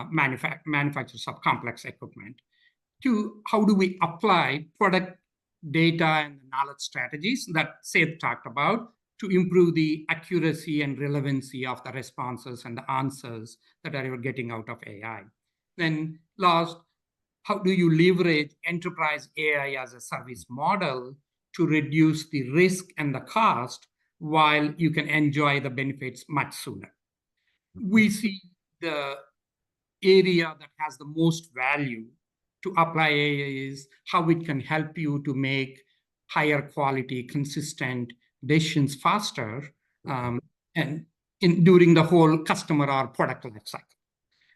manufacturers of complex equipment. 2, how do we apply product data and knowledge strategies that Seth talked about to improve the accuracy and relevancy of the responses and the answers that you're getting out of AI. Then last, how do you leverage enterprise AI as a service model to reduce the risk and the cost while you can enjoy the benefits much sooner? We see the area that has the most value to apply AI is how it can help you to make higher quality, consistent decisions faster, and during the whole customer or product lifecycle.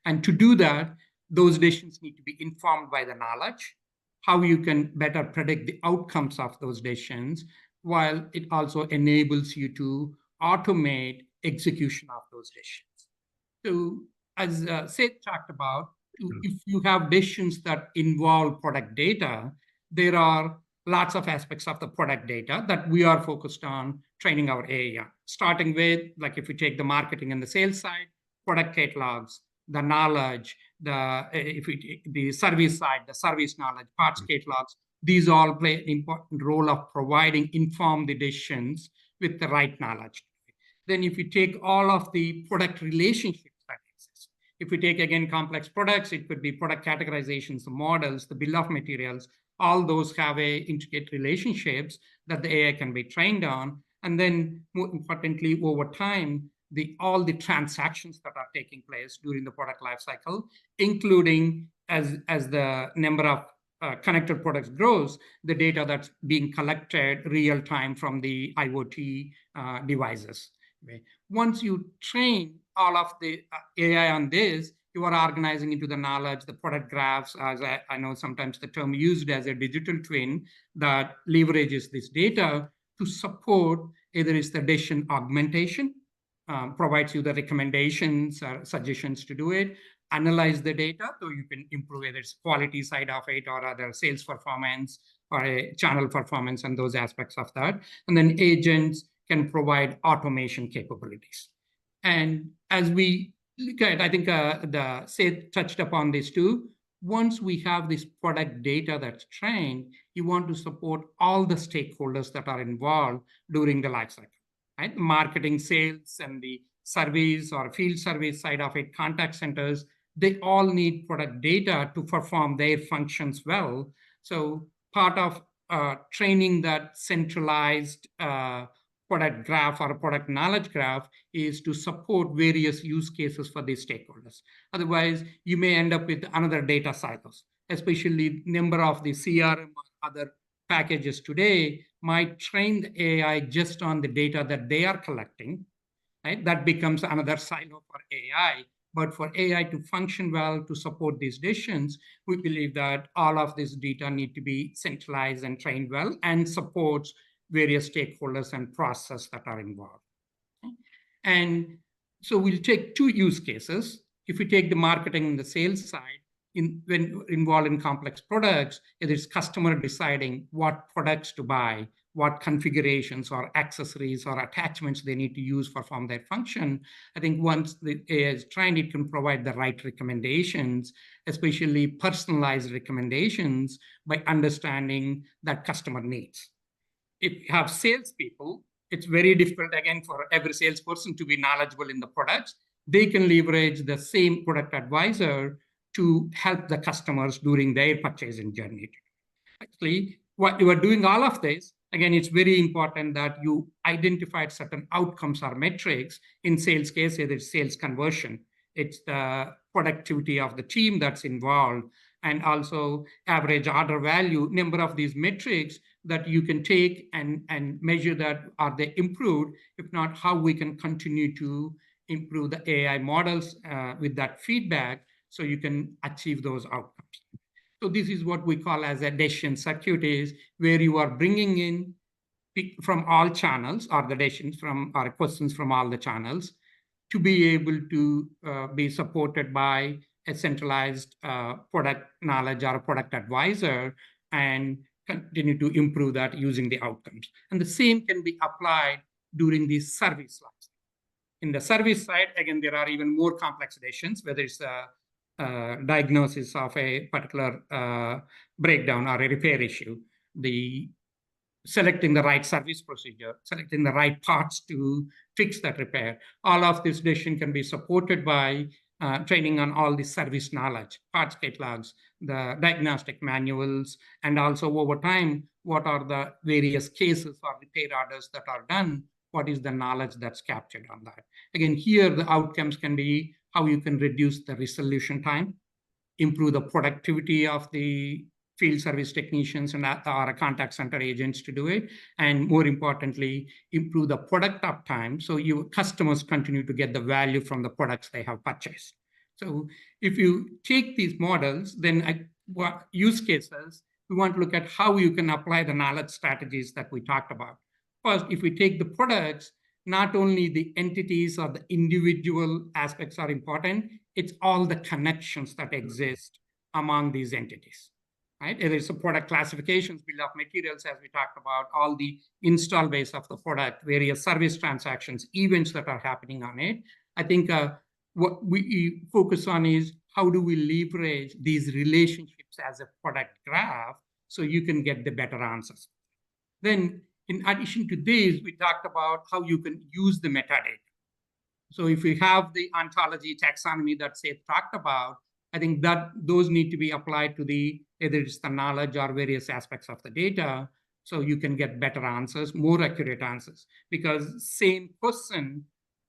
And to do that, those decisions need to be informed by the knowledge, how you can better predict the outcomes of those decisions, while it also enables you to automate execution of those decisions. So as Seth talked about, if you have decisions that involve product data, there are lots of aspects of the product data that we are focused on training our AI on. Starting with, like if we take the marketing and the sales side, product catalogs, the knowledge, the service side, the service knowledge, parts catalogs, these all play an important role of providing informed decisions with the right knowledge. Then if you take all of the product relationships that exist, if we take again complex products, it could be product categorizations, the models, the bill of materials, all those have intricate relationships that the AI can be trained on. And then more importantly, over time, all the transactions that are taking place during the product lifecycle, including as the number of connected products grows, the data that's being collected real time from the IoT devices. Okay. Once you train all of the AI on this, you are organizing into the knowledge, the product graphs, as I know sometimes the term used as a digital twin that leverages this data to support either it's the decision augmentation, provides you the recommendations or suggestions to do it, analyze the data so you can improve whether it's quality side of it or other sales performance or a channel performance and those aspects of that. And then agents can provide automation capabilities. And as we look at, I think Seth touched upon this too, once we have this product data that's trained, you want to support all the stakeholders that are involved during the life cycle. Right? Marketing, sales, and the service or field service side of it, contact centers, they all need product data to perform their functions well. So part of training that centralized product graph or a product knowledge graph is to support various use cases for these stakeholders. Otherwise, you may end up with another data silos, especially number of the CRM or other packages today might train the AI just on the data that they are collecting, right? That becomes another silo for AI. But for AI to function well, to support these decisions, we believe that all of this data need to be centralized and trained well and supports various stakeholders and processes that are involved. Okay? And so we'll take two use cases. If we take the marketing and the sales side, when involved in complex products, it is customer deciding what products to buy, what configurations or accessories or attachments they need to use to perform their function. I think once the AI is trained, it can provide the right recommendations, especially personalized recommendations by understanding that customer needs. If you have salespeople, it's very difficult, again, for every salesperson to be knowledgeable in the products. They can leverage the same product advisor to help the customers during their purchasing journey. Actually, what you are doing all of this, again, it's very important that you identify certain outcomes or metrics. In sales case, it's sales conversion. It's the productivity of the team that's involved, and also average order value, number of these metrics that you can take and measure that, are they improved? If not, how we can continue to improve the AI models with that feedback so you can achieve those outcomes. So this is what we call as a decision circuit, where you are bringing in from all channels or the decisions from or questions from all the channels to be able to be supported by a centralized product knowledge or a product advisor and continue to improve that using the outcomes. And the same can be applied during the service life. In the service side, again, there are even more complex decisions, whether it's a diagnosis of a particular breakdown or a repair issue, selecting the right service procedure, selecting the right parts to fix that repair. All of this decision can be supported by training on all the service knowledge, parts catalogs, the diagnostic manuals, and also over time, what are the various cases or repair orders that are done, what is the knowledge that's captured on that. Again, here the outcomes can be how you can reduce the resolution time, improve the productivity of the field service technicians and our contact center agents to do it, and more importantly, improve the product uptime so your customers continue to get the value from the products they have purchased. So if you take these models, then use cases, we want to look at how you can apply the knowledge strategies that we talked about. First, if we take the products, not only the entities or the individual aspects are important, it's all the connections that exist among these entities, right? It is a product classifications, bill of materials, as we talked about, all the install base of the product, various service transactions, events that are happening on it. I think what we focus on is how do we leverage these relationships as a product graph so you can get the better answers. Then in addition to this, we talked about how you can use the metadata. So if we have the ontology taxonomy that Seth talked about, I think that those need to be applied to either it's the knowledge or various aspects of the data, so you can get better answers, more accurate answers, because same person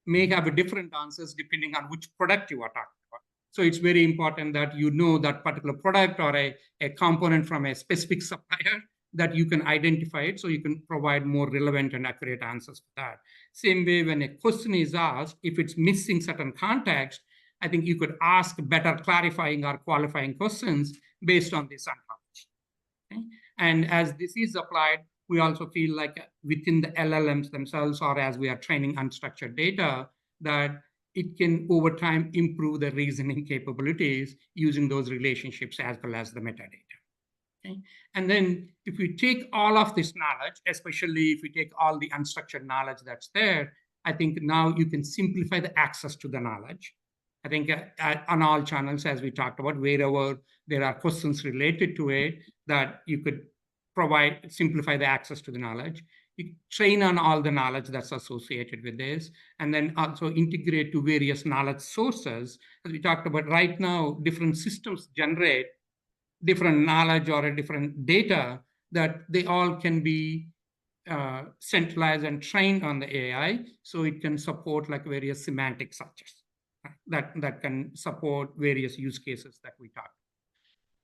may have a different answers depending on which product you are talking about. So it's very important that you know that particular product or a component from a specific supplier, that you can identify it so you can provide more relevant and accurate answers for that. Same way, when a question is asked, if it's missing certain context, I think you could ask better clarifying or qualifying questions based on this ontology. Okay? And as this is applied, we also feel like within the LLMs themselves, or as we are training unstructured data, that it can over time improve the reasoning capabilities using those relationships as well as the metadata. Okay? And then if we take all of this knowledge, especially if we take all the unstructured knowledge that's there, I think now you can simplify the access to the knowledge. I think on all channels, as we talked about, wherever there are questions related to it, that you could simplify the access to the knowledge. You train on all the knowledge that's associated with this, and then also integrate to various knowledge sources. As we talked about right now, different systems generate different knowledge or a different data that they all can be centralized and trained on the AI, so it can support like various semantic searches that can support various use cases that we talked.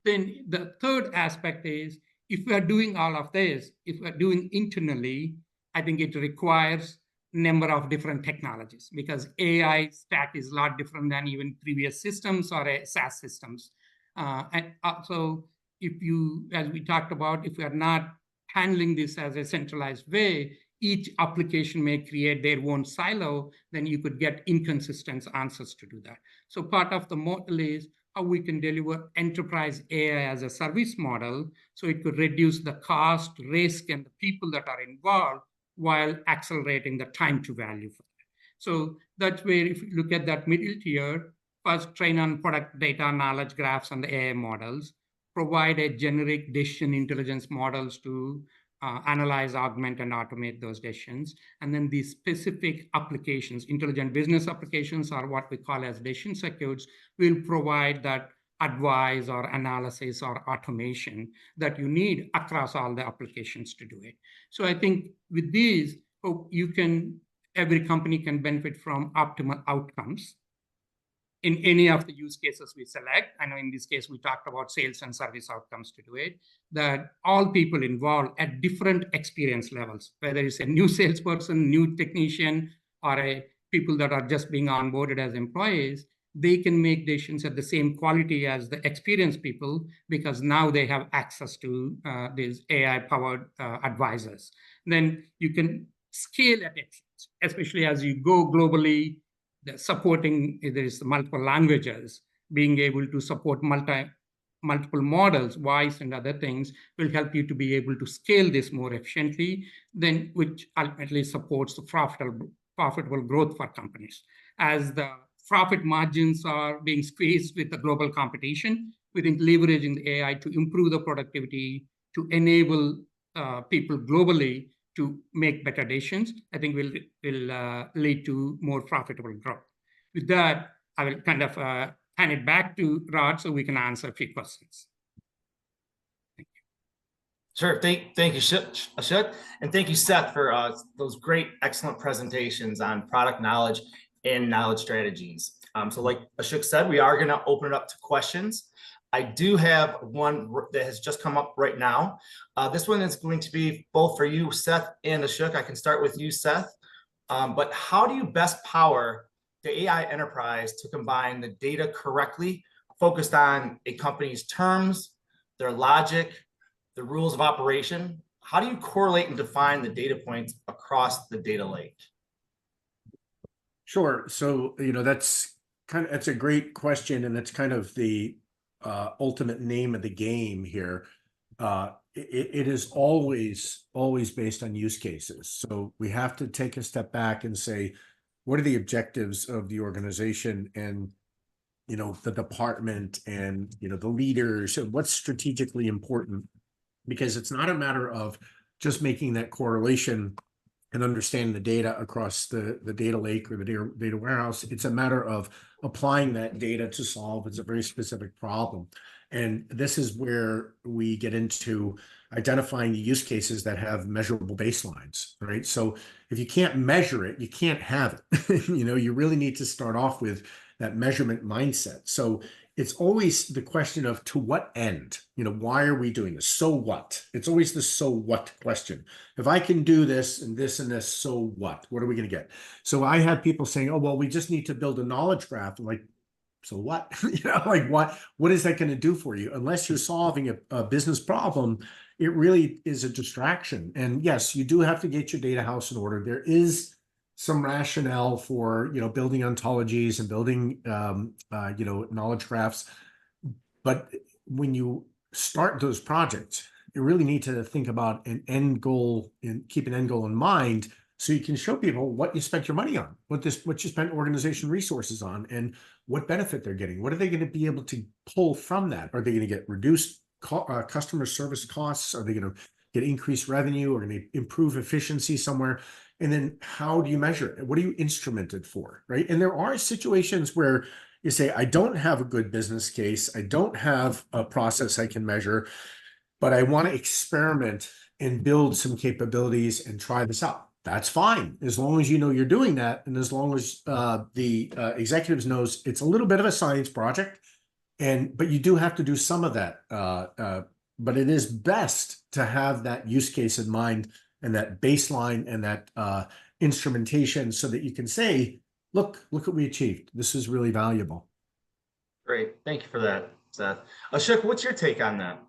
Then the third aspect is, if we are doing all of this, if we're doing internally, I think it requires number of different technologies, because AI stack is a lot different than even previous systems or SaaS systems. And also, if you, as we talked about, if we are not handling this as a centralized way, each application may create their own silo, then you could get inconsistent answers to do that. So part of the model is how we can deliver enterprise AI as a service model, so it could reduce the cost, risk, and the people that are involved while accelerating the time to value for that. So that's where, if you look at that middle tier, first train on product data, knowledge graphs, and the AI models, provide a generic decision intelligence models to analyze, augment, and automate those decisions. And then these specific applications, intelligent business applications, or what we call as decision circuits, will provide that advice or analysis or automation that you need across all the applications to do it. So I think with these, every company can benefit from optimal outcomes in any of the use cases we select. I know in this case, we talked about sales and service outcomes to do it, that all people involved at different experience levels, whether it's a new salesperson, new technician, or people that are just being onboarded as employees, they can make decisions at the same quality as the experienced people, because now they have access to these AI-powered advisors. Then you can scale at it, especially as you go globally, supporting there's multiple languages, being able to support multiple models, voice and other things, will help you to be able to scale this more efficiently, then which ultimately supports the profitable growth for companies. As the profit margins are being squeezed with the global competition, we think leveraging the AI to improve the productivity, to enable people globally to make better decisions, I think will lead to more profitable growth. With that, I will kind of hand it back to Rod so we can answer a few questions. Thank you. Sure. Thank you, Ashok. And thank you, Seth, for those great, excellent presentations on product knowledge and knowledge strategies. So like Ashok said, we are going to open it up to questions. I do have one that has just come up right now. This one is going to be both for you, Seth, and Ashok. I can start with you, Seth. But how do you best power the AI enterprise to combine the data correctly, focused on a company's terms, their logic, the rules of operation? How do you correlate and define the data points across the data lake? Sure. So, that's It's a great question, and it's kind of the ultimate name of the game here. It is always based on use cases. So we have to take a step back and say, what are the objectives of the organization and, the department and, the leaders, and what's strategically important? Because it's not a matter of just making that correlation and understanding the data across the data lake or the data warehouse. It's a matter of applying that data to solve a very specific problem. And this is where we get into identifying the use cases that have measurable baselines, right? So if you can't measure it, you can't have it. You really need to start off with that measurement mindset. So it's always the question of to what end, why are we doing this? So what? It's always the so what question. If I can do this and this and this, so what? What are we going to get? So I have people saying, oh, well, we just need to build a knowledge graph. I'm like, so what? What is that going to do for you? Unless you're solving a business problem, it really is a distraction. And yes, you do have to get your data house in order. There is some rationale for building ontologies and building knowledge graphs, but when you start those projects, you really need to think about an end goal and keep an end goal in mind, so you can show people what you spent your money on, what you spent organization resources on, and what benefit they're getting. What are they going to be able to pull from that? Are they going to get reduced customer service costs? Are they going to get increased revenue? Or going to improve efficiency somewhere? And then how do you measure it? What are you instrumented for, right? And there are situations where you say, I don't have a good business case. I don't have a process I can measure, but I want to experiment and build some capabilities and try this out. That's fine, as long as you're doing that, and as long as the executives knows it's a little bit of a science project, but you do have to do some of that. But it is best to have that use case in mind and that baseline and that instrumentation, so that you can say, look what we achieved. This is really valuable. Great. Thank you for that, Seth. Ashok, what's your take on that?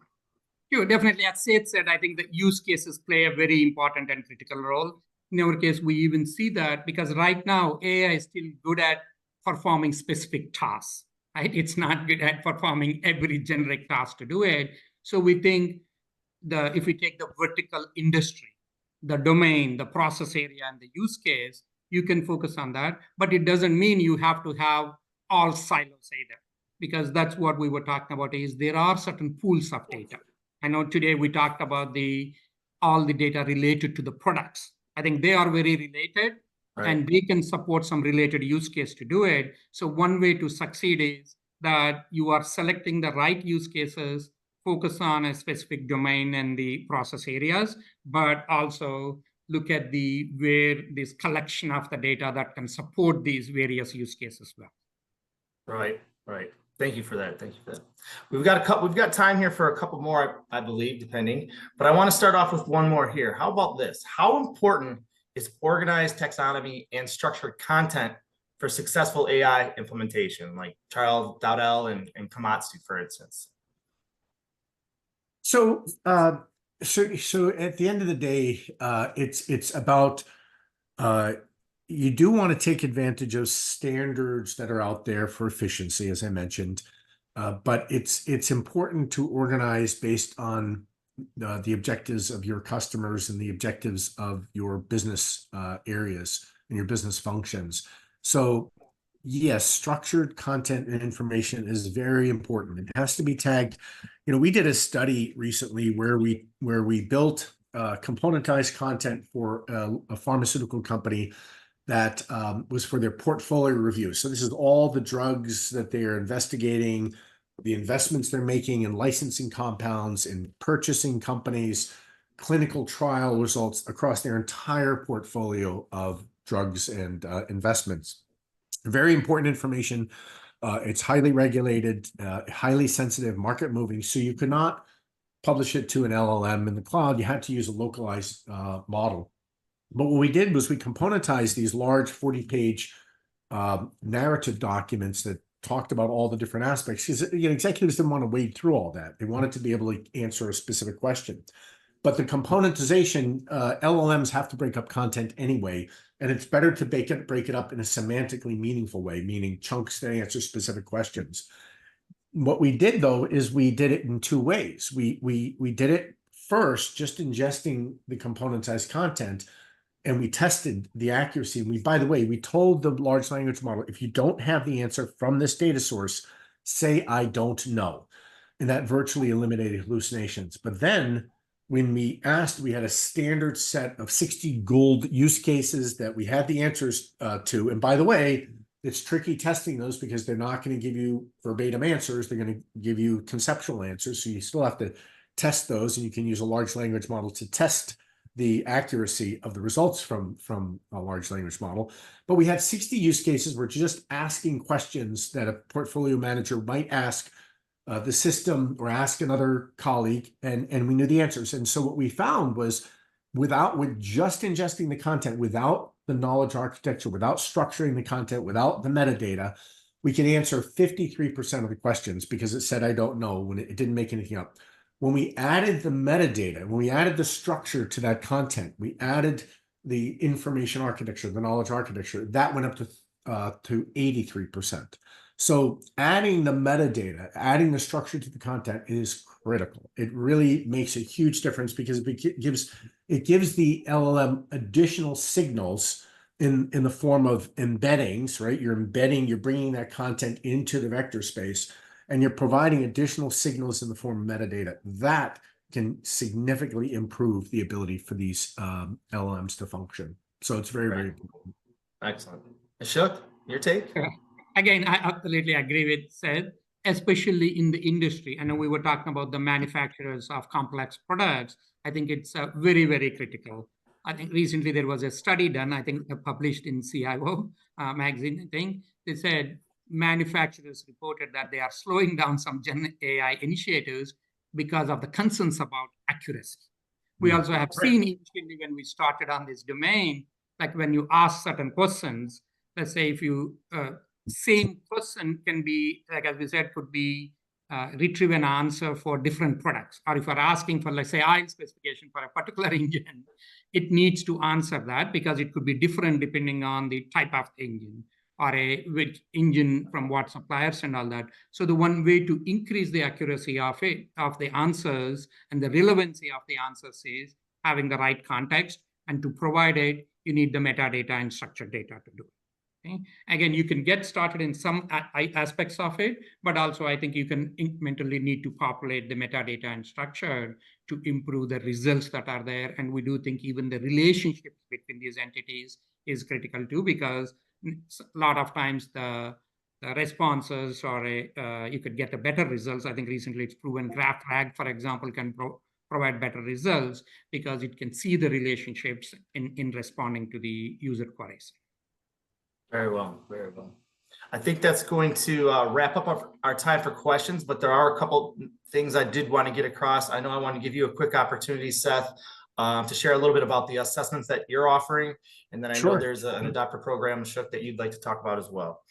Sure, definitely. As Seth said, I think the use cases play a very important and critical role. In our case, we even see that because right now, AI is still good at performing specific tasks, right? It's not good at performing every generic task to do it. So we think if we take the vertical industry, the domain, the process area, and the use case, you can focus on that. But it doesn't mean you have to have all silos either, because that's what we were talking about is there are certain pools of data. I know today we talked about all the data related to the products. I think they are very related, right, and they can support some related use case to do it. So one way to succeed is that you are selecting the right use cases, focus on a specific domain and the process areas, but also look at where this collection of the data that can support these various use cases well. Right. Thank you for that. We've got time here for a couple more, I believe, depending. But I want to start off with one more here. How about this? How important is organized taxonomy and structured content for successful AI implementation, like Charles Dowdell and Komatsu, for instance? So at the end of the day, it's about you do want to take advantage of standards that are out there for efficiency, as I mentioned, but it's important to organize based on the objectives of your customers and the objectives of your business areas and your business functions. So yes, structured content and information is very important. It has to be tagged. We did a study recently where we built componentized content for a pharmaceutical company that was for their portfolio review. So this is all the drugs that they are investigating, the investments they're making in licensing compounds, in purchasing companies, clinical trial results across their entire portfolio of drugs and investments. Very important information. It's highly regulated, highly sensitive, market moving. So you could not publish it to an LLM in the cloud. You had to use a localized model. But what we did was we componentized these large 40-page narrative documents that talked about all the different aspects, because executives didn't want to wade through all that. They wanted to be able to answer a specific question. But the componentization, LLMs have to break up content anyway, and it's better to break it up in a semantically meaningful way, meaning chunks that answer specific questions. What we did, though, is we did it in two ways. We did it first, just ingesting the componentized content, and we tested the accuracy. And by the way, we told the large language model, if you don't have the answer from this data source, say, I don't know. And that virtually eliminated hallucinations. But then when we asked, we had a standard set of 60 gold use cases that we had the answers to. And by the way, it's tricky testing those because they're not going to give you verbatim answers. They're going to give you conceptual answers. So you still have to test those, and you can use a large language model to test the accuracy of the results from a large language model. But we had 60 use cases where just asking questions that a portfolio manager might ask the system or ask another colleague, and we knew the answers. And so what we found was with just ingesting the content, without the knowledge architecture, without structuring the content, without the metadata, we could answer 53% of the questions because it said, I don't know, when it didn't make anything up. When we added the metadata, when we added the structure to that content, we added the information architecture, the knowledge architecture, that went up to 83%. So adding the metadata, adding the structure to the content is critical. It really makes a huge difference because it gives the LLM additional signals in the form of embeddings, right? You're bringing that content into the vector space, and you're providing additional signals in the form of metadata. That can significantly improve the ability for these LLMs to function. So it's very, very important. Excellent. Ashok, your take? Again, I absolutely agree with Seth, especially in the industry. I know we were talking about the manufacturers of complex products. I think it's very, very critical. I think recently there was a study done, I think published in CIO magazine, I think. They said manufacturers reported that they are slowing down some Gen AI initiatives because of the concerns about accuracy. We also have seen initially when we started on this domain, like when you ask certain questions, let's say if you same person can be, like as we said, could be retrieve an answer for different products. Or if you're asking for, let's say, oil specification for a particular engine, it needs to answer that because it could be different depending on the type of engine or which engine from what suppliers and all that. So the one way to increase the accuracy of the answers and the relevancy of the answers is having the right context. And to provide it, you need the metadata and structured data to do it. Okay. Again, you can get started in some aspects of it, but also I think you can incrementally need to populate the metadata and structure to improve the results that are there. And we do think even the relationships between these entities is critical too, because a lot of times the responses or you could get a better results. I think recently it's proven GraphRag, for example, can provide better results because it can see the relationships in responding to the user queries. Very well, very well. I think that's going to wrap up our time for questions, but there are a couple things I did want to get across. I know I want to give you a quick opportunity, Seth, to share a little bit about the assessments that you're offering. And then I know there's an adopter program, Ashok, that you'd like to talk about as well.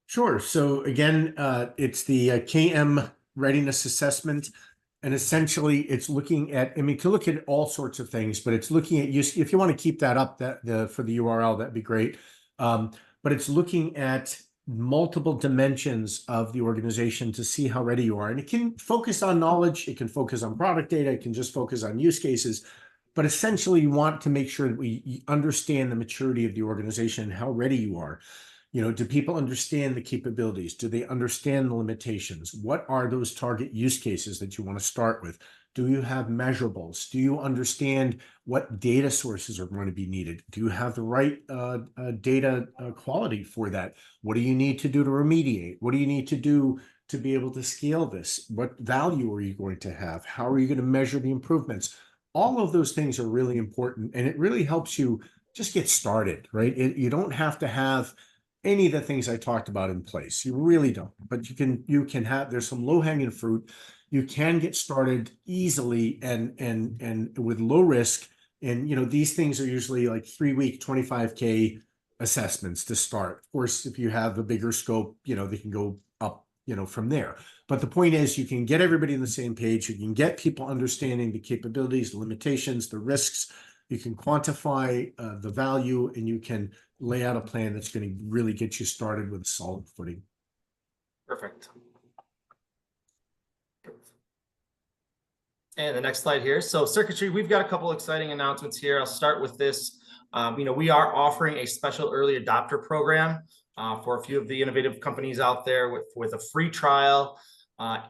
Sure. So again, it's the KM readiness assessment. And essentially, it's looking at, I mean, to look at all sorts of things, but it's looking at, if you want to keep that up for the URL, that'd be great. But it's looking at multiple dimensions of the organization to see how ready you are. And it can focus on knowledge, it can focus on product data, it can just focus on use cases. But essentially, you want to make sure that we understand the maturity of the organization and how ready you are. You know, do people understand the capabilities? Do they understand the limitations? What are those target use cases that you want to start with? Do you have measurables? Do you understand what data sources are going to be needed? Do you have the right data quality for that? What do you need to do to remediate? What do you need to do to be able to scale this? What value are you going to have? How are you going to measure the improvements? All of those things are really important, and it really helps you just get started, right? You don't have to have any of the things I talked about in place. You really don't, but you can have, there's some low-hanging fruit. You can get started easily and with low risk. And, you know, these things are usually like 3-week, 25K assessments to start. Of course, if you have a bigger scope, you know, they can go up, from there. But the point is, you can get everybody on the same page. You can get people understanding the capabilities, the limitations, the risks. You can quantify the value, and you can lay out a plan that's going to really get you started with a solid footing. Perfect. And the next slide here. So Circuitry, we've got a couple exciting announcements here. I'll start with this. We are offering a special early adopter program for a few of the innovative companies out there with a free trial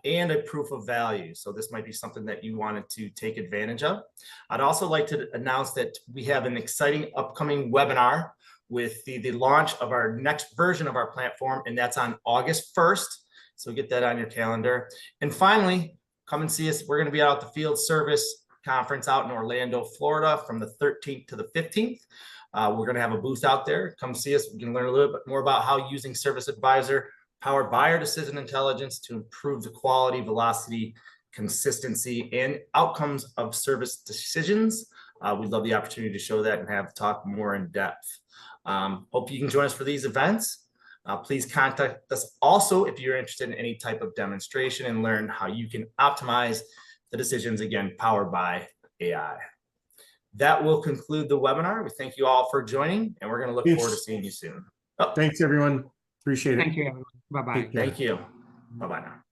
and a proof of value. So this might be something that you wanted to take advantage of. I'd also like to announce that we have an exciting upcoming webinar with the launch of our next version of our platform, and that's on August 1st. So get that on your calendar. And finally, come and see us. We're going to be out at the Field Service Conference out in Orlando, Florida from the 13th to the 15th. We're going to have a booth out there. Come see us. We can learn a little bit more about how using Service Advisor powered by our decision intelligence to improve the quality, velocity, consistency, and outcomes of service decisions. We'd love the opportunity to show that and have talk more in depth. Hope you can join us for these events. Please contact us also if you're interested in any type of demonstration and learn how you can optimize the decisions, again, powered by AI. That will conclude the webinar. We thank you all for joining, and we're going to look forward to seeing you soon. Thanks, everyone. Appreciate it. Thank you, everyone. Bye-bye. Thank you. Bye-bye now.